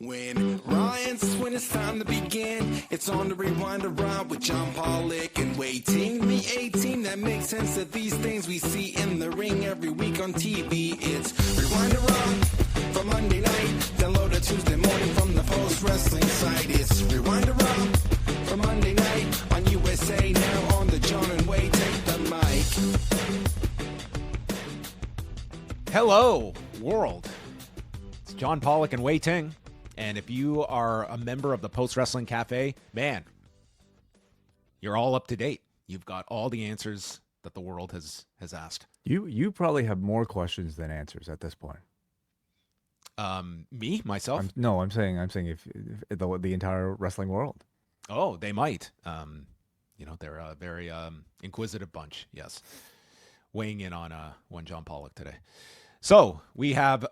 When Ryan's when it's time to begin, it's on the Rewind-A-Ride with John Pollock and waiting. The A-Team that makes sense of these things we see in the ring every week on TV. It's Rewind-A-Ride for Monday night. Download it Tuesday morning from the Post Wrestling site. It's Rewind-A-Ride for Monday night on USA. Now on the John and Way, take the mic. Hello, world. It's John Pollock and Wei Ting. And if you are a member of the Post Wrestling Café, man, you're all up to date. You've got all the answers that the world has asked. You probably have more questions than answers at this point. Me, myself? I'm saying if the entire wrestling world. Oh, they might. They're a very inquisitive bunch. Yes, weighing in on one John Pollock today. So we have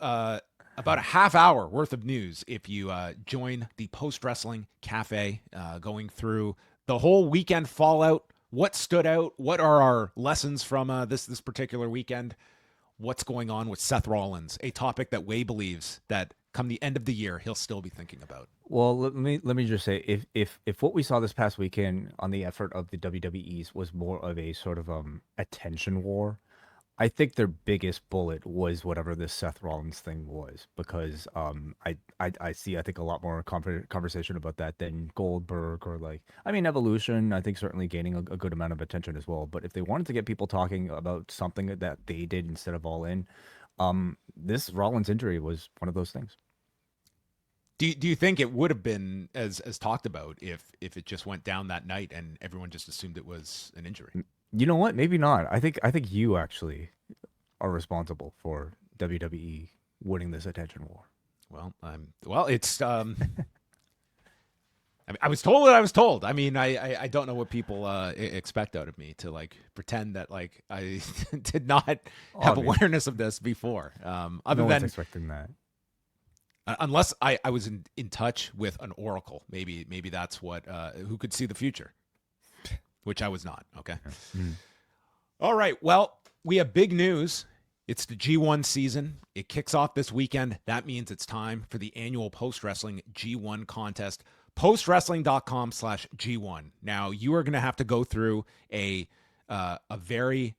about a half hour worth of news if you join the Post Wrestling Cafe, going through the whole weekend fallout, what stood out, what are our lessons from this particular weekend, what's going on with Seth Rollins, a topic that Wei believes that come the end of the year he'll still be thinking about. Well, let me just say, if what we saw this past weekend on the effort of the WWE's was more of a sort of attention war, I think their biggest bullet was whatever this Seth Rollins thing was, because I see a lot more conversation about that than Goldberg or Evolution. I think certainly gaining a good amount of attention as well. But if they wanted to get people talking about something that they did instead of All In, this Rollins injury was one of those things. Do you think it would have been as talked about if it just went down that night and everyone just assumed it was an injury? You know what? Maybe not. I think you actually are responsible for WWE winning this attention war. Well, it's I was told what I was told. I mean, I don't know what people expect out of me to pretend that I did not have awareness of this before. Other no than one's expecting that. Unless I was in touch with an oracle. Maybe that's what who could see the future. Which I was not, okay? Mm. All right, well, we have big news. It's the G1 season. It kicks off this weekend. That means it's time for the annual Post Wrestling G1 contest, postwrestling.com/G1. Now, you are going to have to go through a very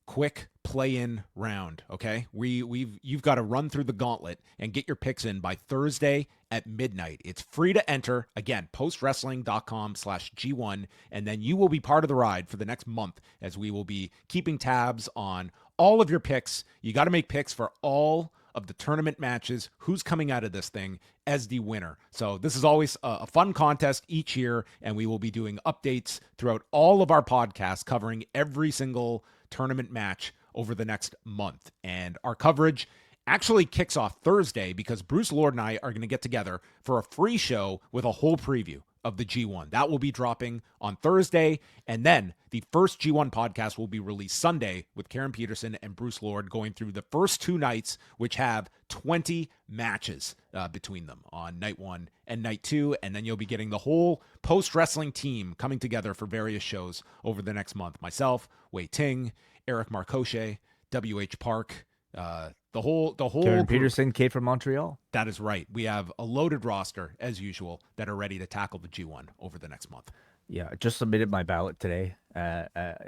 quick play-in round, okay? You've got to run through the gauntlet and get your picks in by Thursday at midnight. It's free to enter. Again, postwrestling.com/G1, and then you will be part of the ride for the next month as we will be keeping tabs on all of your picks. You got to make picks for all of the tournament matches, who's coming out of this thing as the winner. So this is always a fun contest each year, and we will be doing updates throughout all of our podcasts covering every single tournament match over the next month. And our coverage actually kicks off Thursday because Bruce Lord and I are going to get together for a free show with a whole preview of the G1. That will be dropping on Thursday. And then the first G1 podcast will be released Sunday with Karen Peterson and Bruce Lord going through the first two nights, which have 20 matches between them on night 1 and night 2. And then you'll be getting the whole post-wrestling team coming together for various shows over the next month. Myself, Wei Ting, Eric Marcotte, W.H. Park, the whole Karen group. Peterson, Kate from Montreal. That is right. We have a loaded roster, as usual, that are ready to tackle the G1 over the next month. Yeah, just submitted my ballot today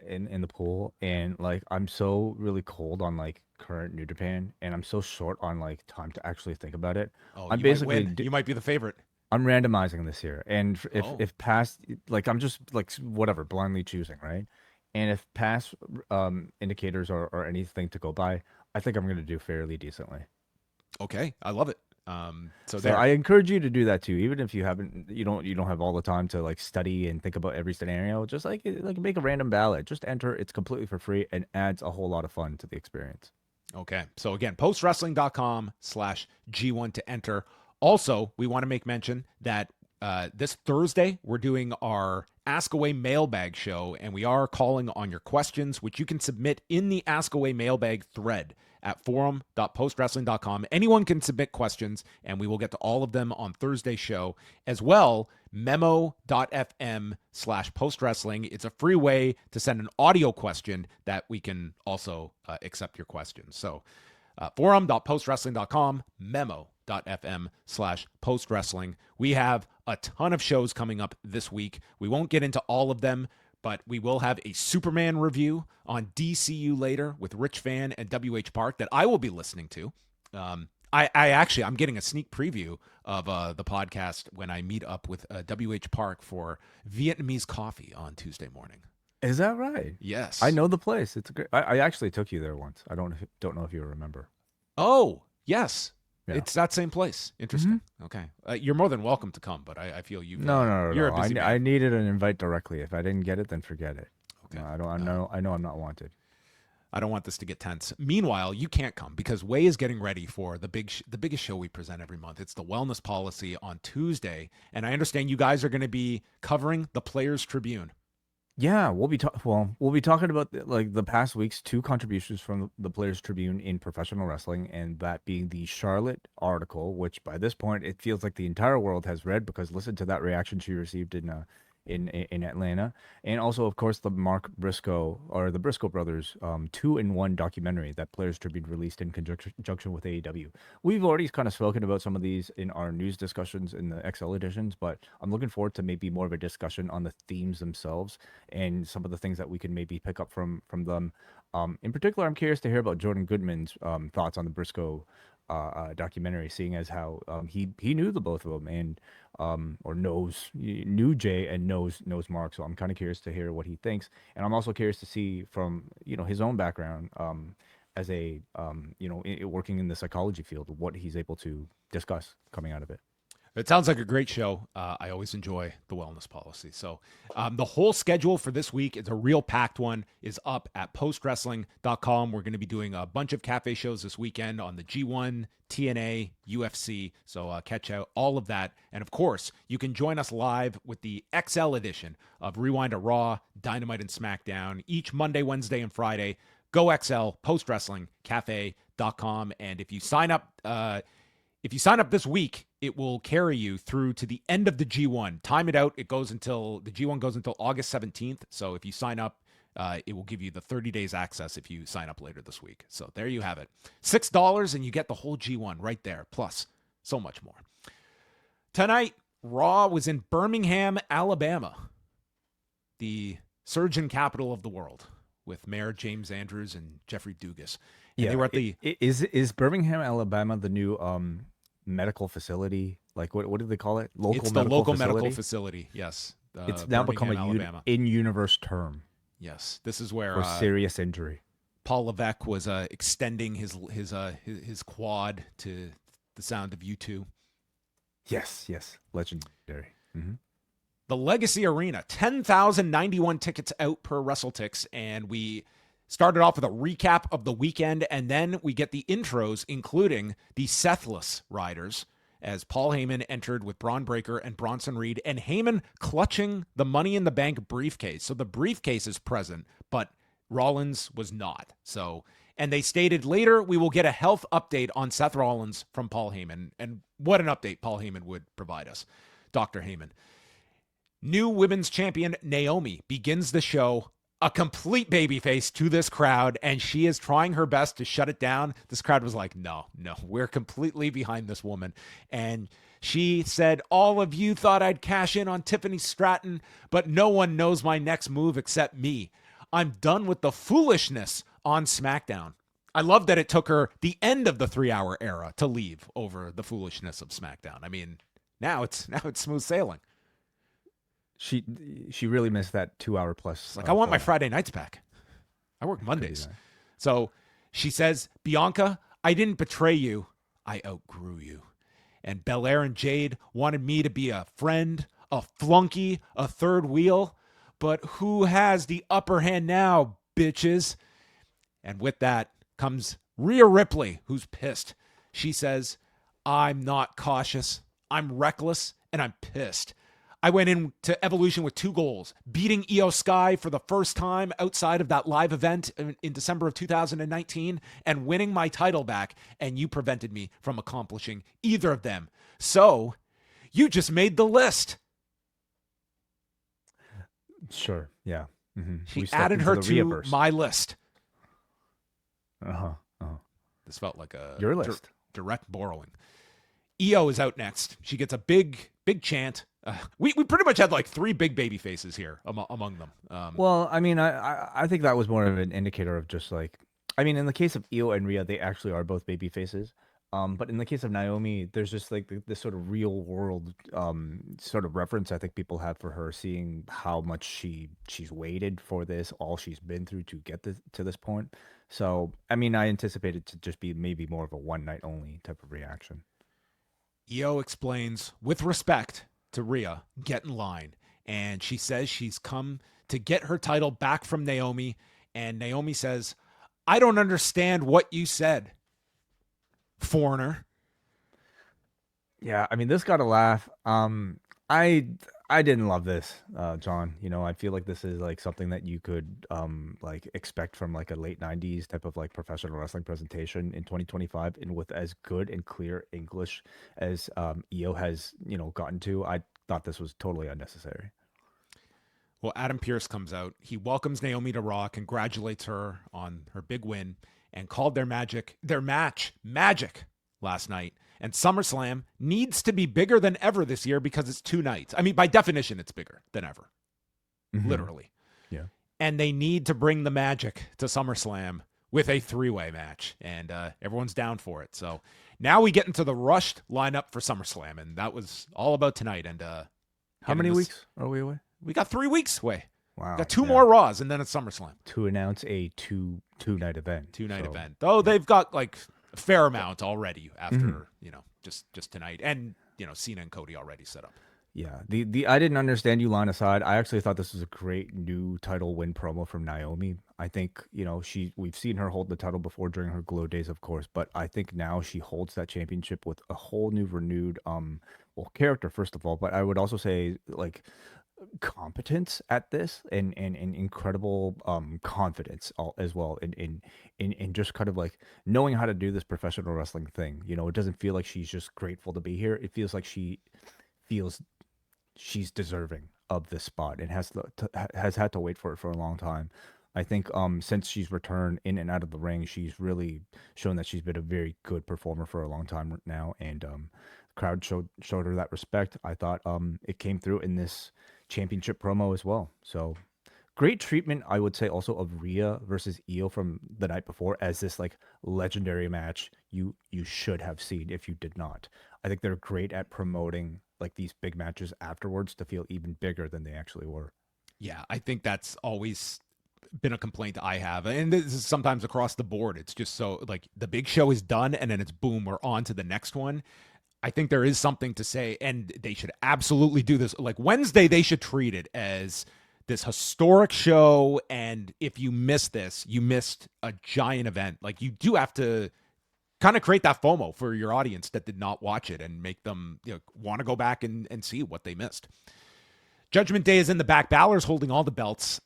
in the pool, and I'm so really cold on current New Japan, and I'm so short on time to actually think about it. Oh, I'm you basically might win. You might be the favorite. I'm randomizing this year, and if past I'm just whatever blindly choosing, right? And if past indicators are anything to go by, I think I'm going to do fairly decently. Okay, I love it. So I encourage you to do that too, even if you don't have all the time to study and think about every scenario. Just make a random ballot, just enter. It's completely for free and adds a whole lot of fun to the experience. Okay, so again, postwrestling.com/G1 to enter. Also, we want to make mention that this Thursday, we're doing our ASK-A-WAI mailbag show, and we are calling on your questions, which you can submit in the ASK-A-WAI mailbag thread at forum.postwrestling.com. Anyone can submit questions, and we will get to all of them on Thursday's show. As well, memo.fm/postwrestling. It's a free way to send an audio question that we can also accept your questions. So forum.postwrestling.com, memo.fm/postwrestling. We have a ton of shows coming up this week. We won't get into all of them, but we will have a Superman review on DCU later with Rich Fann and WH Park that I will be listening to. I'm getting a sneak preview of the podcast when I meet up with WH Park for Vietnamese coffee on Tuesday morning. Is that right? Yes. I know the place. It's great. I actually took you there once. I don't know if you remember. Oh, yes. Yeah. It's that same place. Interesting. Okay. You're more than welcome to come, but I feel you've... No. You're a busy man. I needed an invite directly. If I didn't get it, then forget it. Okay. No, I know I'm not wanted. I don't want this to get tense. Meanwhile, you can't come because Wai is getting ready for the biggest show we present every month. It's the Wellness Policy on Tuesday, and I understand you guys are going to be covering the Players Tribune. Yeah, we'll be talking about the past week's 2 contributions from the Players Tribune in professional wrestling, and that being the Charlotte article, which by this point it feels like the entire world has read, because listen to that reaction she received in Atlanta, and also of course the Mark Briscoe or the Briscoe brothers 2-in-1 documentary that Players Tribune released in conjunction with AEW. We've already kind of spoken about some of these in our news discussions in the XL editions, but I'm looking forward to maybe more of a discussion on the themes themselves and some of the things that we can maybe pick up from them. In particular, I'm curious to hear about Jordan Goodman's thoughts on the Briscoe documentary, seeing as how he knew the both of them and knew Jay and knows Mark. So I'm kind of curious to hear what he thinks, and I'm also curious to see from his own background as a working in the psychology field, what he's able to discuss coming out of it. It sounds like a great show. I always enjoy the Wellness Policy. So the whole schedule for this week is a real packed one, is up at postwrestling.com. We're going to be doing a bunch of Café shows this weekend on the G1, TNA, UFC. So catch out all of that. And of course, you can join us live with the XL edition of Rewind-A-Raw, Dynamite, and SmackDown each Monday, Wednesday, and Friday. Go XL, postwrestlingcafe.com. And if you sign up, this week, it will carry you through to the end of the G1. Time it out. The G1 goes until August 17th. So if you sign up, it will give you the 30 days access if you sign up later this week. So there you have it. $6 and you get the whole G1 right there. Plus so much more. Tonight, Raw was in Birmingham, Alabama, the surgeon capital of the world, with Mayor James Andrews and Jeffrey Dugas. And they were at the... Is Birmingham, Alabama the new medical facility? Like what do they call it? It's the local medical facility. Yes. It's now become a in-universe term. Yes. This is where for serious injury. Paul Levesque was extending his quad to the sound of U2. Yes. Legendary. Mm-hmm. The Legacy Arena, 10,091 tickets out per WrestleTix, and we started off with a recap of the weekend, and then we get the intros, including the Sethless Riders, as Paul Heyman entered with Braun Breaker and Bronson Reed, and Heyman clutching the Money in the Bank briefcase. So the briefcase is present, but Rollins was not. So, and they stated later we will get a health update on Seth Rollins from Paul Heyman, and what an update Paul Heyman would provide us. Dr. Heyman. New women's champion Naomi begins the show, a complete babyface to this crowd, and she is trying her best to shut it down. This crowd was like, no, we're completely behind this woman. And she said, all of you thought I'd cash in on Tiffany Stratton, but no one knows my next move except me. I'm done with the foolishness on SmackDown. I love that it took her the end of the 3-hour era to leave over the foolishness of SmackDown. I mean, now it's smooth sailing. She really missed that 2-hour plus. Like, I want my Friday nights back. I work Mondays. So she says, Bianca, I didn't betray you. I outgrew you. And Belair and Jade wanted me to be a friend, a flunky, a third wheel. But who has the upper hand now, bitches? And with that comes Rhea Ripley, who's pissed. She says, I'm not cautious. I'm reckless, and I'm pissed. I went into Evolution with 2 goals, beating Io Sky for the first time outside of that live event in December of 2019 and winning my title back, and you prevented me from accomplishing either of them. So, you just made the list. Sure, yeah. Mm-hmm. She added her to my list. Uh-huh. This felt like a your list. Direct borrowing. Io is out next. She gets a big chant. We pretty much had like 3 big baby faces here among them. Well, I mean, I think that was more of an indicator of just like, I mean, in the case of Io and Rhea, they actually are both baby faces. But in the case of Naomi, there's just like this sort of real world sort of reference I think people have for her, seeing how much she's waited for this, all she's been through to get to this point. So, I mean, I anticipated to just be maybe more of a one night only type of reaction. Io explains with respect to Rhea, get in line. And she says she's come to get her title back from Naomi. And Naomi says, I don't understand what you said, foreigner. Yeah, I mean, this got a laugh. I didn't love this, John. You know, I feel like this is like something that you could like expect from like a late 90s type of like professional wrestling presentation in 2025, and with as good and clear English as Io has, you know, gotten to. I thought this was totally unnecessary. Well, Adam Pearce comes out. He welcomes Naomi to Raw, congratulates her on her big win, and called their match magic last night. And SummerSlam needs to be bigger than ever this year because it's 2 nights. I mean, by definition, it's bigger than ever. Mm-hmm. Literally. Yeah. And they need to bring the magic to SummerSlam with a 3-way match. And everyone's down for it. So now we get into the rushed lineup for SummerSlam. And that was all about tonight. And how many weeks are we away? We got 3 weeks away. Wow. Got 2 more Raws, and then it's SummerSlam. To announce a two-night event. 2-night event. Though they've got like a fair amount already after, you know, just tonight. And, you know, Cena and Cody already set up. Yeah. The I didn't understand you line aside. I actually thought this was a great new title win promo from Naomi. I think, you know, we've seen her hold the title before during her Glow days, of course, but I think now she holds that championship with a whole new renewed character, first of all, but I would also say like competence at this and incredible confidence as well in just kind of like knowing how to do this professional wrestling thing. You know, it doesn't feel like she's just grateful to be here. It feels like she feels she's deserving of this spot and has had to wait for it for a long time. I think since she's returned in and out of the ring, she's really shown that she's been a very good performer for a long time now, and the crowd showed her that respect. I thought it came through in this championship promo as well. So great treatment, I would say, also of Rhea versus Io from the night before as this like legendary match you should have seen if you did not. I think they're great at promoting like these big matches afterwards to feel even bigger than they actually were. Yeah, I think that's always been a complaint I have, and this is sometimes across the board. It's just so like the big show is done and then it's boom, we're on to the next one. I think there is something to say, and they should absolutely do this. Like Wednesday, they should treat it as this historic show, and if you miss this, you missed a giant event. Like you do have to kind of create that FOMO for your audience that did not watch it and make them, you know, want to go back and see what they missed. Judgment Day is in the back. Balor's holding all the belts.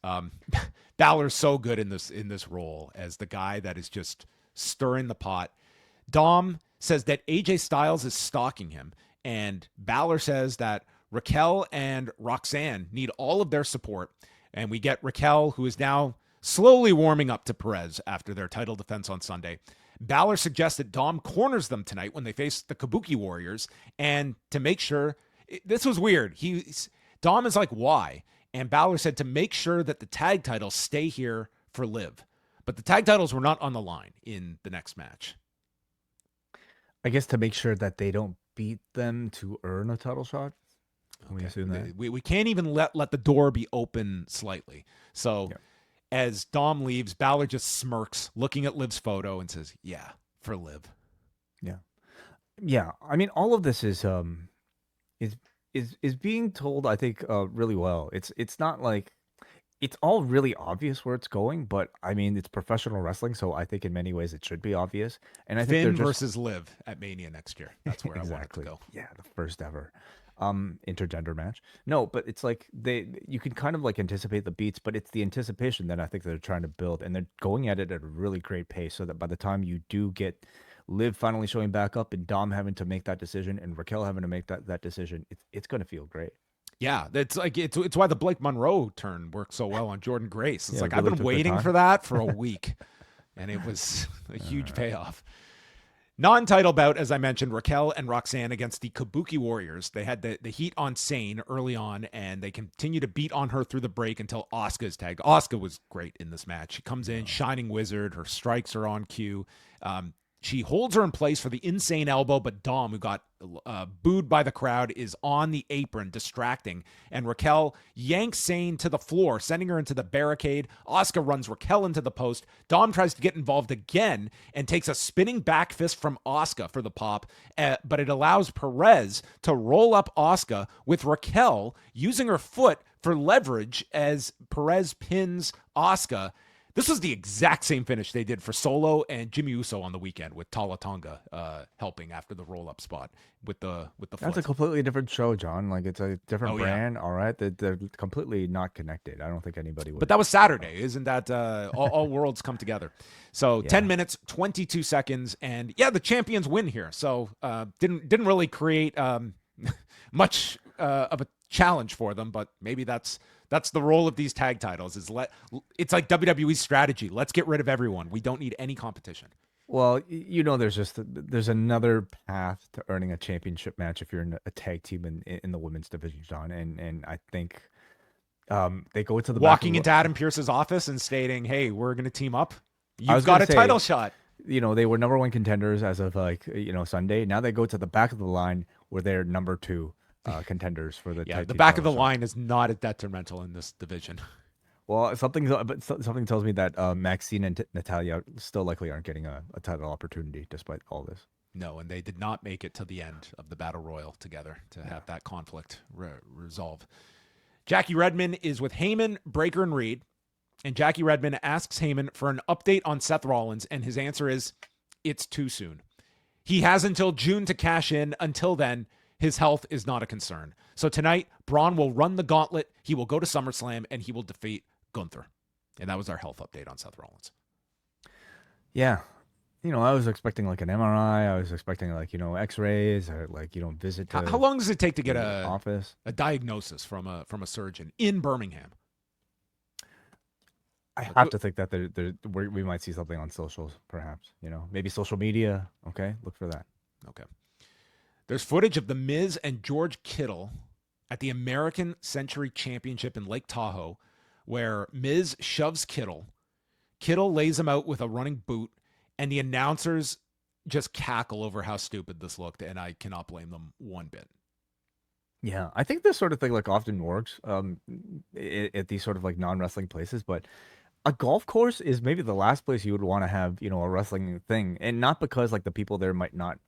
Balor's so good in this role as the guy that is just stirring the pot. Dom says that AJ Styles is stalking him, and Balor says that Raquel and Roxanne need all of their support, and we get Raquel, who is now slowly warming up to Perez after their title defense on Sunday. Balor suggests that Dom corners them tonight when they face the Kabuki Warriors, and to make sure, this was weird. Dom is like, why? And Balor said to make sure that the tag titles stay here for Liv. But the tag titles were not on the line in the next match. I guess to make sure that they don't beat them to earn a title shot. Can we assume that? We can't even let the door be open slightly. So as Dom leaves, Balor just smirks, looking at Liv's photo, and says, yeah, for Liv. Yeah. Yeah. I mean, all of this is being told, I think, really well. It's not like it's all really obvious where it's going, but I mean, it's professional wrestling, so I think in many ways it should be obvious. And I think Finn they're versus Liv at Mania next year. That's where exactly. I want it to go. Yeah, the first ever intergender match. No, but it's like you can kind of like anticipate the beats, but it's the anticipation that I think they're trying to build, and they're going at it at a really great pace, so that by the time you do get Liv finally showing back up and Dom having to make that decision and Raquel having to make that decision, it's going to feel great. Yeah, it's like it's why the Blake Monroe turn worked so well on Jordan Grace. It's like really I've been waiting for that for a week, and it was a huge payoff. Non-title bout, as I mentioned, Raquel and Roxanne against the Kabuki Warriors. They had the heat on Sane early on, and they continue to beat on her through the break until Asuka is tagged. Asuka was great in this match. She comes in, Shining Wizard. Her strikes are on cue. She holds her in place for the insane elbow, but Dom, who got booed by the crowd, is on the apron, distracting. And Raquel yanks Sane to the floor, sending her into the barricade. Asuka runs Raquel into the post. Dom tries to get involved again and takes a spinning back fist from Asuka for the pop, but it allows Perez to roll up Asuka with Raquel using her foot for leverage as Perez pins Asuka. This was the exact same finish they did for Solo and Jimmy Uso on the weekend, with Tala Tonga helping after the roll-up spot with the foot. That's a completely different show, John. Like, it's a different brand, all right? They're completely not connected. I don't think anybody would. But that was Saturday. Isn't that all worlds come together? So 10 minutes, 22 seconds, and the champions win here. So didn't really create much of a challenge for them, but maybe that's the role of these tag titles. It's like WWE's strategy. Let's get rid of everyone. We don't need any competition. Well, there's another path to earning a championship match if you're in a tag team in the women's division, John. And I think they go to the walking into Adam Pearce's office and stating, "Hey, we're going to team up. You've got a title shot." They were number one contenders as of Sunday. Now they go to the back of the line where they're number two contenders for the tag the team back of the shot. line is not as detrimental in this division. Well, something tells me that Maxine and Natalia still likely aren't getting a title opportunity despite all this. No, and they did not make it to the end of the Battle Royal together to have that conflict resolve. Jackie Redmond is with Heyman, Breaker, and Reed, and Jackie Redmond asks Heyman for an update on Seth Rollins, and his answer is, it's too soon. He has until June to cash in. Until then, his health is not a concern. So tonight, Braun will run the gauntlet. He will go to SummerSlam, and he will defeat Gunther. And that was our health update on Seth Rollins. Yeah. I was expecting like an MRI. I was expecting X-rays or visit to How long does it take to get a diagnosis from a surgeon in Birmingham? I have to think that we might see something on socials, perhaps. Maybe social media. Okay, look for that. Okay. There's footage of The Miz and George Kittle at the American Century Championship in Lake Tahoe, where Miz shoves Kittle. Kittle lays him out with a running boot, and the announcers just cackle over how stupid this looked, and I cannot blame them one bit. Yeah, I think this sort of thing often works at these sort of non-wrestling places, but a golf course is maybe the last place you would want to have, a wrestling thing, and not because the people there might not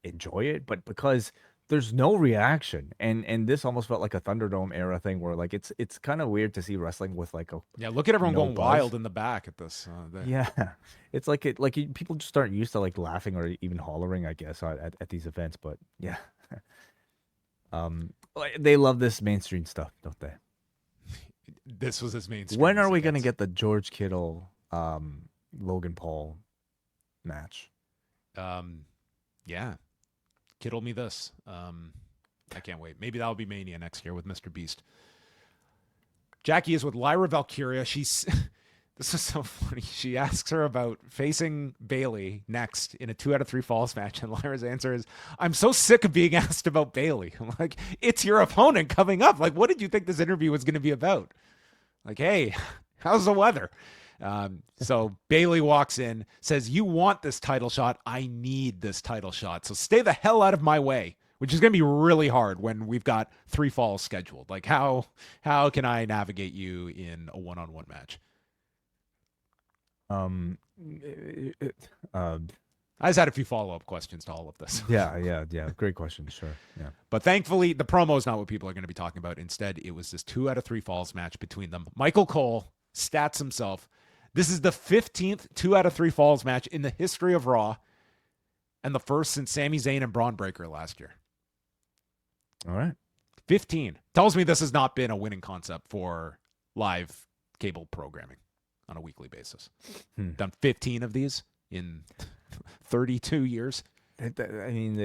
enjoy it, but because there's no reaction, and this almost felt like a Thunderdome era thing where it's kind of weird to see wrestling with look at everyone going wild in the back at this. It's people just aren't used to laughing or even hollering, I guess, at these events, but yeah. They love this mainstream stuff, don't they? This was his mainstream. When are we going to get the George Kittle, Logan Paul match? Yeah. Kittle me this. I can't wait. Maybe that'll be Mania next year with Mr. Beast. Jackie is with Lyra Valkyria. This is so funny. She asks her about facing Bayley next in a 2 out of 3 falls match, and Lyra's answer is, "I'm so sick of being asked about Bayley." I'm like, it's your opponent coming up. What did you think this interview was going to be about? Hey, how's the weather? So Bayley walks in, says, "You want this title shot? I need this title shot. So stay the hell out of my way," which is going to be really hard when we've got 3 falls scheduled. How can I navigate you in a one-on-one match? I just had a few follow-up questions to all of this. Yeah. Great question. Sure. Yeah. But thankfully, the promo is not what people are going to be talking about. Instead, it was this 2 out of 3 falls match between them. Michael Cole stats himself. This is the 15th 2 out of 3 falls match in the history of Raw, and the first since Sami Zayn and Braun Breaker last year. All right. 15. Tells me this has not been a winning concept for live cable programming on a weekly basis. Done 15 of these in 32 years. I mean,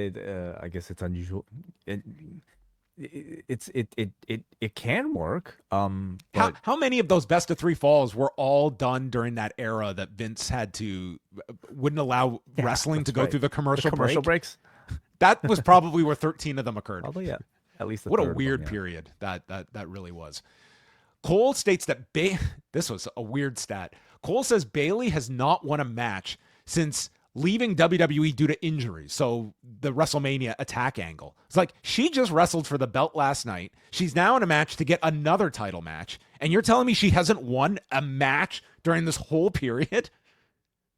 I guess it's unusual. it can work. But How many of those best of 3 falls were all done during that era that Vince wouldn't allow wrestling to go through the commercial breaks? That was probably where 13 of them occurred. Probably, yeah. At least what a weird period that really was. Cole states that this was a weird stat. Cole says Bayley has not won a match since leaving WWE due to injuries. So the WrestleMania attack angle. It's like, she just wrestled for the belt last night. She's now in a match to get another title match. And you're telling me she hasn't won a match during this whole period?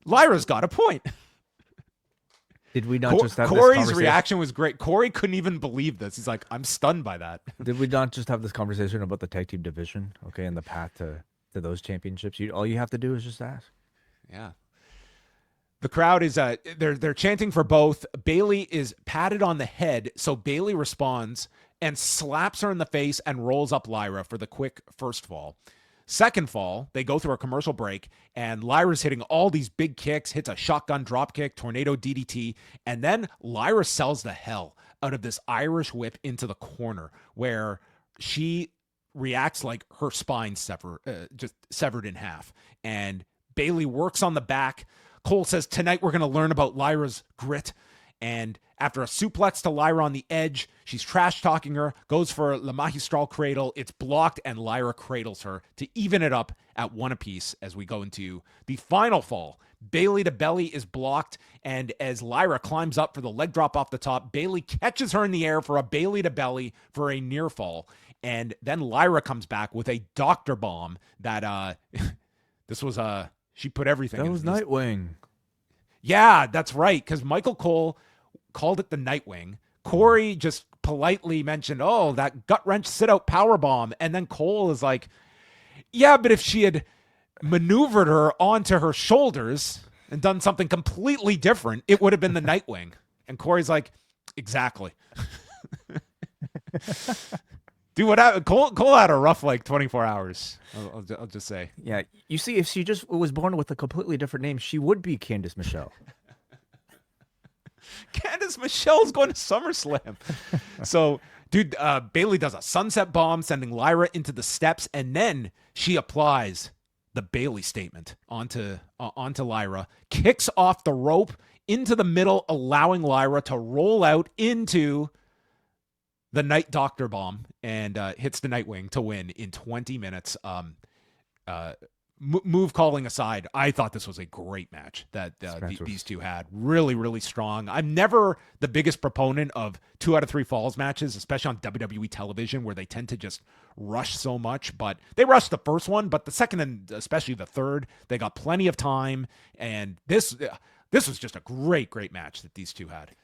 Lyra's got a point. Did we not just have Corey's reaction was great. Corey couldn't even believe this. He's like, I'm stunned by that. Did we not just have this conversation about the tag team division? Okay, and the path to those championships. All you have to do is just ask. Yeah. The crowd is they're chanting for both. Bayley is patted on the head, so Bayley responds and slaps her in the face and rolls up Lyra for the quick first fall. Second fall, they go through a commercial break, and Lyra's hitting all these big kicks, hits a shotgun drop kick, tornado DDT, and then Lyra sells the hell out of this Irish whip into the corner, where she reacts like her spine just severed in half. And Bayley works on the back. Cole says, tonight we're going to learn about Lyra's grit. And after a suplex to Lyra on the edge, she's trash-talking her, goes for La Magistral cradle. It's blocked, and Lyra cradles her to even it up at 1 apiece as we go into the final fall. Bayley to belly is blocked, and as Lyra climbs up for the leg drop off the top, Bayley catches her in the air for a Bayley to belly for a near fall. And then Lyra comes back with a doctor bomb that this was she put everything. That was Nightwing. Yeah, that's right, because Michael Cole called it the Nightwing. Corey just politely mentioned, oh, that gut wrench sit out power bomb. And then Cole is like, yeah, but if she had maneuvered her onto her shoulders and done something completely different, it would have been the Nightwing. And Corey's like, exactly. Dude, what happened? Cole had a rough 24 hours. I'll just say. Yeah, you see, if she just was born with a completely different name, she would be Candice Michelle. Candice Michelle's going to SummerSlam. So, dude, Bayley does a sunset bomb, sending Lyra into the steps, and then she applies the Bayley statement onto Lyra, kicks off the rope into the middle, allowing Lyra to roll out into the Night Doctor bomb and hits the Nightwing to win in 20 minutes. Move calling aside, I thought this was a great match that these two had. Really, really strong. I'm never the biggest proponent of 2 out of 3 falls matches, especially on WWE television, where they tend to just rush so much. But they rushed the first one, but the second and especially the third, they got plenty of time. And this was just a great, great match that these two had.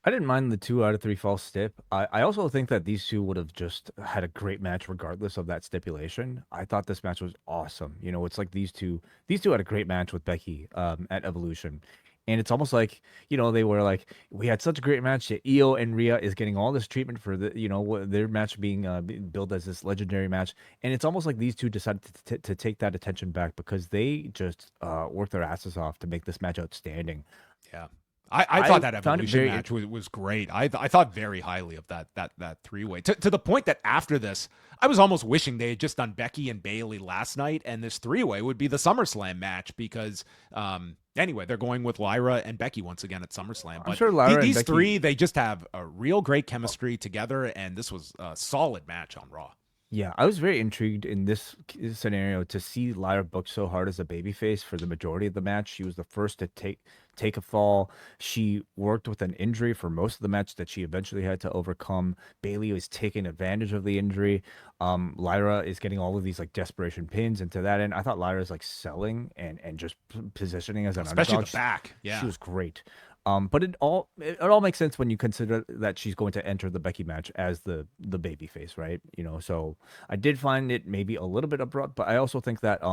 I didn't mind the 2 out of 3 false stip. I also think that these two would have just had a great match regardless of that stipulation. I thought this match was awesome. You know, it's like these two had a great match with Becky at Evolution. And it's almost like, you know, they were like, we had such a great match that Io and Rhea is getting all this treatment for their match being billed as this legendary match. And it's almost like these two decided to take that attention back because they just worked their asses off to make this match outstanding. Yeah. I thought that Evolution match was great. I thought very highly of that 3-way to the point that after this, I was almost wishing they had just done Becky and Bayley last night, and this 3-way would be the SummerSlam match because anyway, they're going with Lyra and Becky once again at SummerSlam. But I'm sure Lyra these and Becky... three, they just have a real great chemistry together, and this was a solid match on Raw. Yeah, I was very intrigued in this scenario to see Lyra booked so hard as a babyface for the majority of the match. She was the first to take a fall. She worked with an injury for most of the match that she eventually had to overcome. Bayley was taking advantage of the injury. Lyra is getting all of these desperation pins, and to that end, I thought Lyra's selling and just positioning as an especially underdog. The back. Yeah, she was great. But it all makes sense when you consider that she's going to enter the Becky match as the baby face, right? You know, so I did find it maybe a little bit abrupt, but I also think that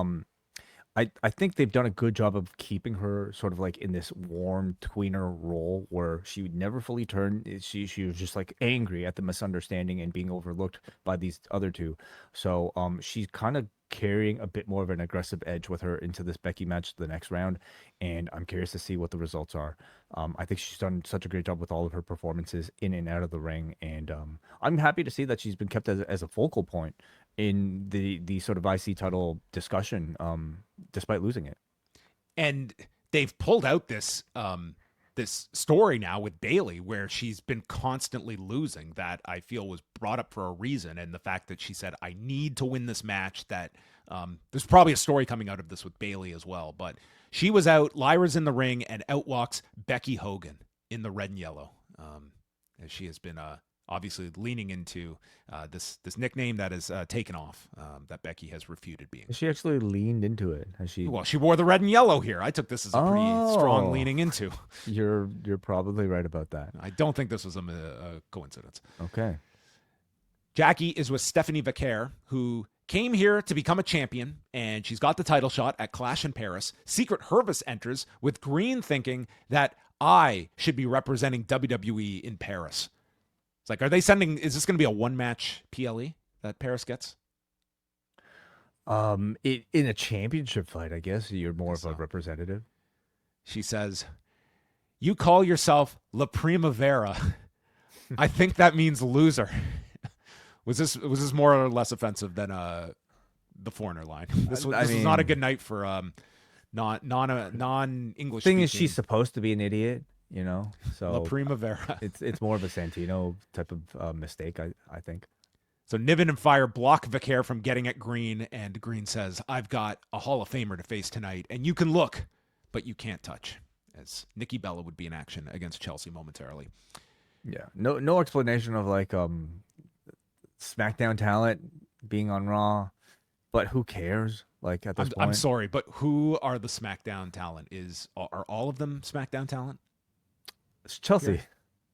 I think they've done a good job of keeping her sort of in this warm tweener role where she would never fully turn. She was just angry at the misunderstanding and being overlooked by these other two. So she's kind of carrying a bit more of an aggressive edge with her into this Becky match the next round, and I'm curious to see what the results are. I think she's done such a great job with all of her performances in and out of the ring, and I'm happy to see that she's been kept as a focal point in the sort of IC title discussion, despite losing it. And they've pulled out this this story now with Bayley where she's been constantly losing that I feel was brought up for a reason. And the fact that she said, I need to win this match, that there's probably a story coming out of this with Bayley as well. But she was out, Lyra's in the ring, and out walks Becky Hogan in the red and yellow. As she has been obviously leaning into this nickname that is taken off, that Becky has refuted being. She actually leaned into it. Has she? Well, she wore the red and yellow here. I took this as a pretty strong leaning into. You're probably right about that. I don't think this was a coincidence. Okay. Jackie is with Stephanie Vaquer, who came here to become a champion, and she's got the title shot at Clash in Paris. Secret Hervis enters with Green thinking that I should be representing WWE in Paris. It's like, is this going to be a one-match PLE that Paris gets? In a championship fight, I guess you're more of a representative. She says, you call yourself La Prima Vera. I think that means loser. Was this more or less offensive than the foreigner line? This was not a good night for non-English. Thing is, she's supposed to be an idiot. So La Primavera. it's more of a Santino type of mistake, I think. So Niven and Fire block Vaquer from getting at Green, and Green says, I've got a Hall of Famer to face tonight, and you can look, but you can't touch. As Nikki Bella would be in action against Chelsea momentarily. Yeah. No explanation of like SmackDown talent being on Raw, but who cares? Like at this point. I'm sorry, but who are the SmackDown talent? Are all of them SmackDown talent? It's Chelsea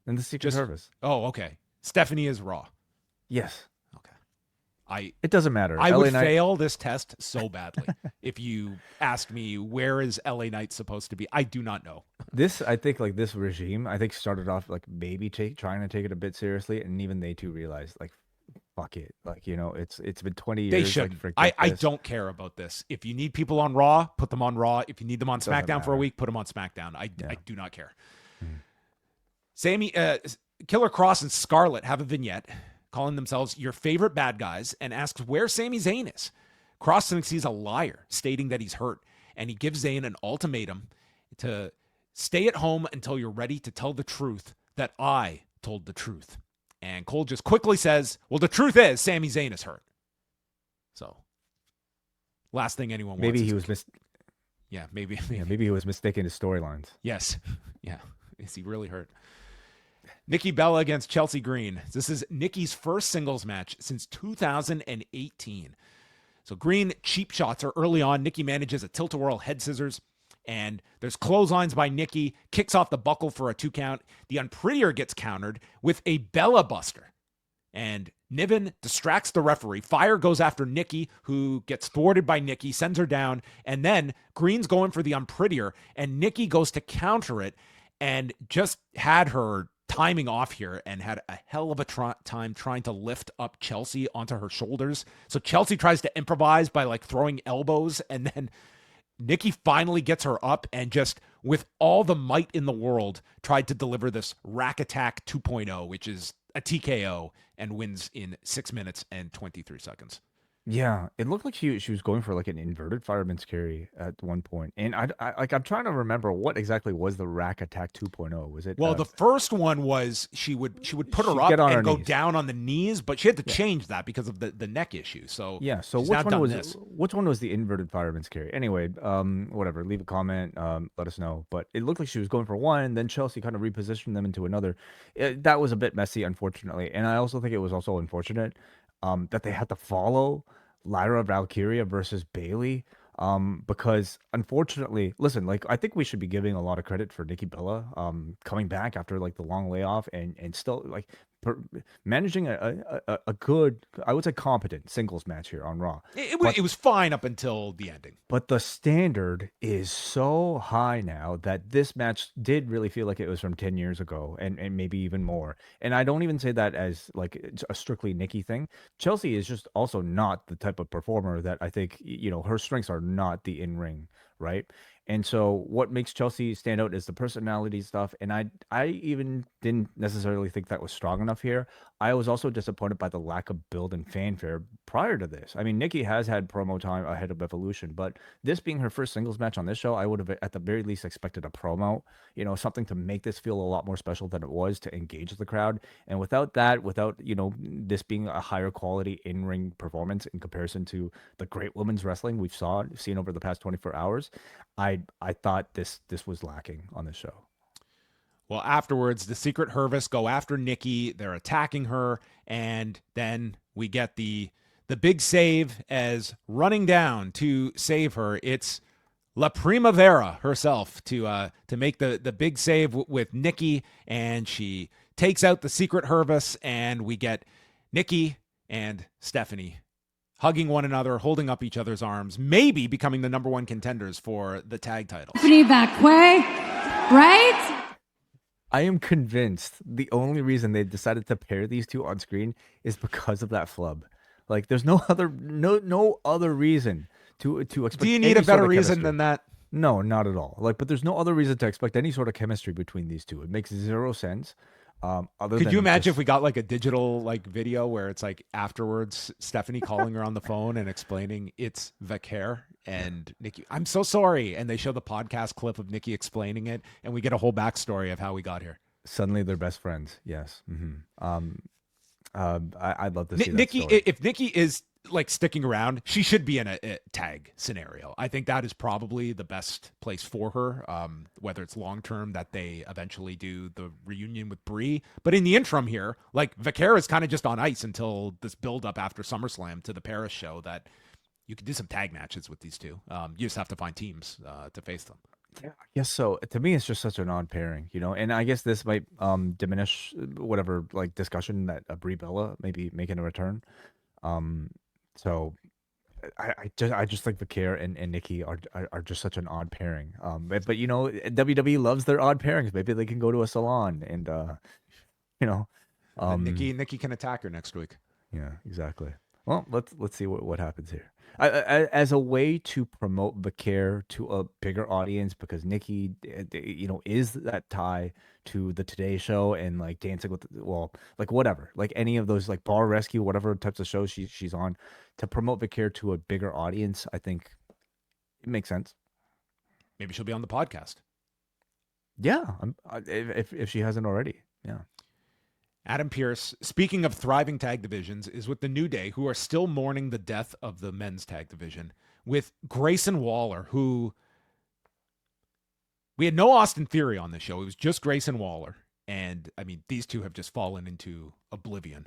and the Secret Service. Oh, okay. Stephanie is Raw. Yes. Okay. It doesn't matter. I would fail this test so badly if you asked me where is LA Knight supposed to be. I do not know. I think this regime, started off like maybe trying to take it a bit seriously, and even they too realized like, fuck it. Like, it's been 20 years. They shouldn't. I don't care about this. If you need people on Raw, put them on Raw. If you need them on SmackDown for a week, put them on SmackDown. I do not care. Sammy, Killer Cross and Scarlett have a vignette calling themselves your favorite bad guys and asks where Sami Zayn is. Cross thinks he's a liar, stating that he's hurt, and he gives Zayn an ultimatum to stay at home until you're ready to tell the truth that I told the truth. And Cole just quickly says, well, the truth is Sami Zayn is hurt. So, last thing anyone wants. Maybe he was Yeah, maybe. Maybe he was mistaken his storylines. Yes. Yeah. Is he really hurt? Nikki Bella against Chelsea Green. This is Nikki's first singles match since 2018. So Green cheap shots her early on. Nikki manages a tilt-a-whirl head scissors, and there's clotheslines by Nikki, kicks off the buckle for a 2 count. The Unprettier gets countered with a Bella Buster, and Niven distracts the referee. Fire goes after Nikki, who gets thwarted by Nikki, sends her down, and then Green's going for the Unprettier, and Nikki goes to counter it, and just had her timing off here and had a hell of a time trying to lift up Chelsea onto her shoulders. So Chelsea tries to improvise by like throwing elbows, and then Nikki finally gets her up and just with all the might in the world tried to deliver this Rack Attack 2.0, which is a TKO, and wins in 6 minutes and 23 seconds. Yeah, it looked like she was going for like an inverted fireman's carry at one point, and I'm trying to remember what exactly was the Rack Attack 2.0. Was it? Well, the first one was she would put her up and go down on the knees, but she had to change that because of the neck issue. So yeah, so which one was the inverted fireman's carry? Anyway, whatever. Leave a comment. Let us know. But it looked like she was going for one, and then Chelsea kind of repositioned them into another. That was a bit messy, unfortunately, and I also think it was also unfortunate that they had to follow Lyra Valkyria versus Bayley, because unfortunately, listen, like I think we should be giving a lot of credit for Nikki Bella coming back after like the long layoff and still like managing a good, I would say competent singles match here on Raw. It was fine up until the ending. But the standard is so high now that this match did really feel like it was from 10 years ago and maybe even more. And I don't even say that as like it's a strictly Nikki thing. Chelsea is just also not the type of performer that I think, her strengths are not the in-ring, right? And so what makes Chelsea stand out is the personality stuff. And I even didn't necessarily think that was strong enough here. I was also disappointed by the lack of build and fanfare prior to this. I mean, Nikki has had promo time ahead of Evolution, but this being her first singles match on this show, I would have at the very least expected a promo, something to make this feel a lot more special than it was to engage the crowd. And without that, this being a higher quality in-ring performance in comparison to the great women's wrestling we've seen over the past 24 hours, I thought this was lacking on this show. Well, afterwards, the Secret Hervis go after Nikki. They're attacking her, and then we get the big save as running down to save her. It's La Prima Vera herself to make the big save with Nikki, and she takes out the Secret Hervis, and we get Nikki and Stephanie hugging one another, holding up each other's arms, maybe becoming the number one contenders for the tag title. Stephanie McMahon, right? I am convinced the only reason they decided to pair these two on screen is because of that flub. Like, there's no other reason to expect. Do you need a better reason than that? No, not at all. But there's no other reason to expect any sort of chemistry between these two. It makes zero sense. Could you imagine if we got like a digital video where it's like afterwards Stephanie calling her on the phone and explaining it's Vaquer and Nikki, I'm so sorry, and they show the podcast clip of Nikki explaining it, and we get a whole backstory of how we got here. Suddenly they're best friends. Yes. Mm-hmm. I'd love to see Nikki. That story. If Nikki is sticking around, she should be in a tag scenario. I think that is probably the best place for her, whether it's long term that they eventually do the reunion with Brie. But in the interim here, Vaquer is kind of just on ice until this build up after SummerSlam to the Paris show that you could do some tag matches with these two. You just have to find teams to face them. Yeah, I guess so. To me, it's just such an odd pairing, and I guess this might diminish whatever discussion that Brie Bella may be making a return. So I just think Vaquer and Nikki are just such an odd pairing. But WWE loves their odd pairings. Maybe they can go to a salon and Nikki can attack her next week. Yeah, exactly. Well, let's see what happens here. As a way to promote Vaquer to a bigger audience, because Nikki, is that tie to the Today Show and Dancing with, whatever, any of those Bar Rescue, whatever types of shows she's on, to promote Vaquer to a bigger audience, I think it makes sense. Maybe she'll be on the podcast. Yeah, if she hasn't already. Yeah. Adam Pearce, speaking of thriving tag divisions, is with the New Day, who are still mourning the death of the men's tag division, with Grayson Waller, who we had no Austin Theory on this show. It was just Grayson Waller. And I mean, these two have just fallen into oblivion.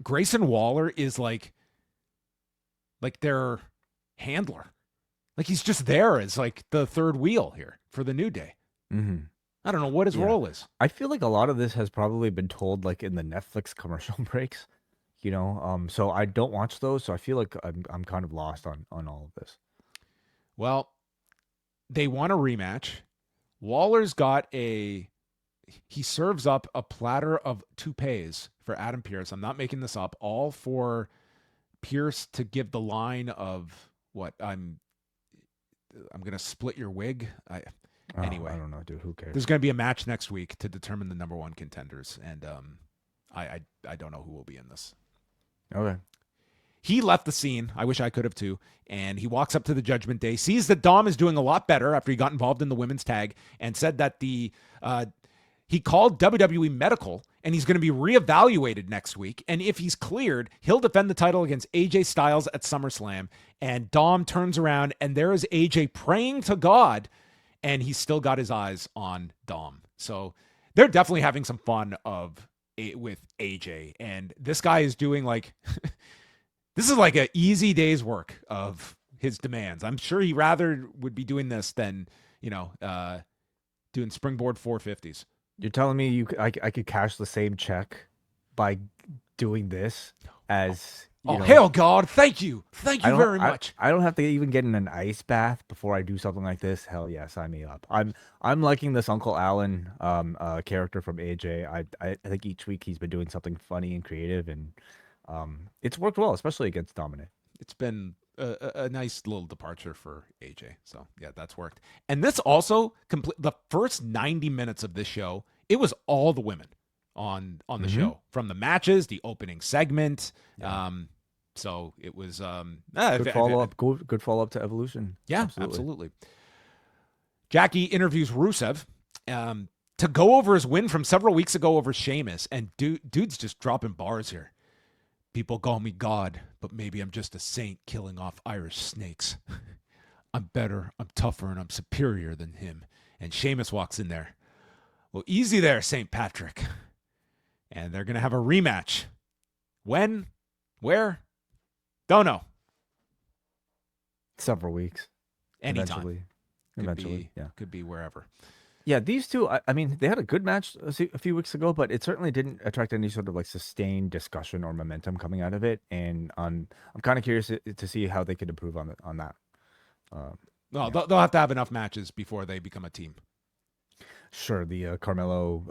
Grayson Waller is like their handler. He's just there as the third wheel here for the New Day. Mm-hmm. I don't know what his role is. I feel like a lot of this has probably been told in the Netflix commercial breaks, so I don't watch those. So I feel like I'm kind of lost on all of this. Well, they want a rematch. Waller's got he serves up a platter of toupees for Adam Pearce. I'm not making this up. All for Pearce to give the line of what I'm going to split your wig. Anyway, I don't know, dude. Who cares? There's going to be a match next week to determine the number one contenders, and I don't know who will be in this. Okay. He left the scene. I wish I could have too. And he walks up to the Judgment Day, sees that Dom is doing a lot better after he got involved in the women's tag, and said that he called WWE medical, and he's going to be reevaluated next week. And if he's cleared, he'll defend the title against AJ Styles at SummerSlam. And Dom turns around, and there is AJ praying to God, and he's still got his eyes on Dom. So they're definitely having some fun with AJ. And this guy is doing this is an easy day's work of his demands. I'm sure he rather would be doing this than, doing springboard 450s. You're telling me I could cash the same check by doing this as you know, hail God! Thank you very much. I don't have to even get in an ice bath before I do something like this. Hell yeah, sign me up. I'm liking this Uncle Alan character from AJ. I think each week he's been doing something funny and creative, and it's worked well, especially against Dominic. It's been a nice little departure for AJ. So yeah, that's worked. And this also the first 90 minutes of this show, it was all the women on the show, from the matches, the opening segment. Yeah. So it was good follow up. Good follow up to Evolution. Yeah, absolutely. Jackie interviews Rusev to go over his win from several weeks ago over Sheamus, and dude's just dropping bars here. People call me God, but maybe I'm just a saint killing off Irish snakes. I'm better, I'm tougher, and I'm superior than him. And Sheamus walks in there. Well, easy there, St. Patrick. And they're going to have a rematch. When? Where? Don't know. Several weeks. Anytime. Eventually. Could be wherever. Yeah, these two, I mean, they had a good match a few weeks ago, but it certainly didn't attract any sort of like sustained discussion or momentum coming out of it. And I'm kind of curious to see how they could improve on that. Well, they'll have to have enough matches before they become a team. Sure, the Carmelo,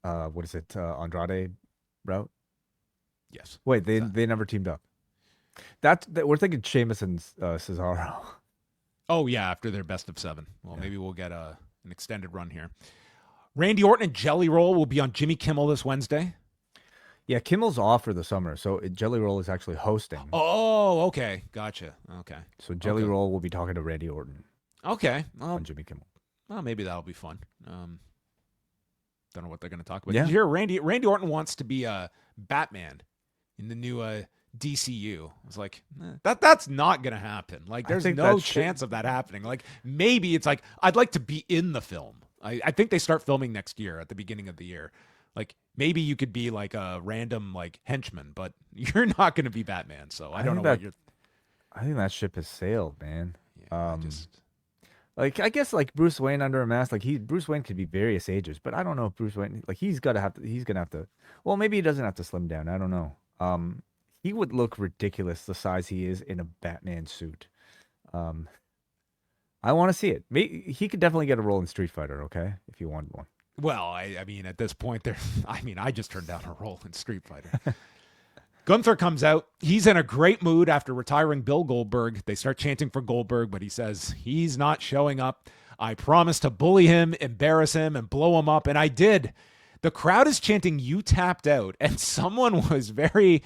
what is it, Andrade route? Yes. Wait, they never teamed up. We're thinking Sheamus and Cesaro. Oh yeah, after their best of 7. Well, maybe we'll get an extended run here. Randy Orton and Jelly Roll will be on Jimmy Kimmel this Wednesday. Yeah, Kimmel's off for the summer, so Jelly Roll is actually hosting. Oh, okay, gotcha. Okay, so Jelly Roll will be talking to Randy Orton. Okay, on Jimmy Kimmel. Well, maybe that'll be fun. Don't know what they're going to talk about. Yeah. Did you hear Randy Orton wants to be Batman in the new DCU? I was like, that's not going to happen. Like, there's no chance of that happening. Like, maybe it's like, I'd like to be in the film. I think they start filming next year at the beginning of the year. Like, maybe you could be like a random like henchman, but you're not going to be Batman. So I don't know what you're. I think that ship has sailed, man. Yeah, Like, I guess like Bruce Wayne under a mask, like Bruce Wayne could be various ages, but I don't know if Bruce Wayne, like he's gonna have to, well, maybe he doesn't have to slim down. I don't know. He would look ridiculous the size he is in a Batman suit. I want to see it. He could definitely get a role in Street Fighter. Okay, if you want one. Well, I mean, at this point, I just turned down a role in Street Fighter. Gunther comes out. He's in a great mood after retiring Bill Goldberg. They start chanting for Goldberg, but he says he's not showing up. I promised to bully him, embarrass him, and blow him up, and I did. The crowd is chanting, "You tapped out," and someone was very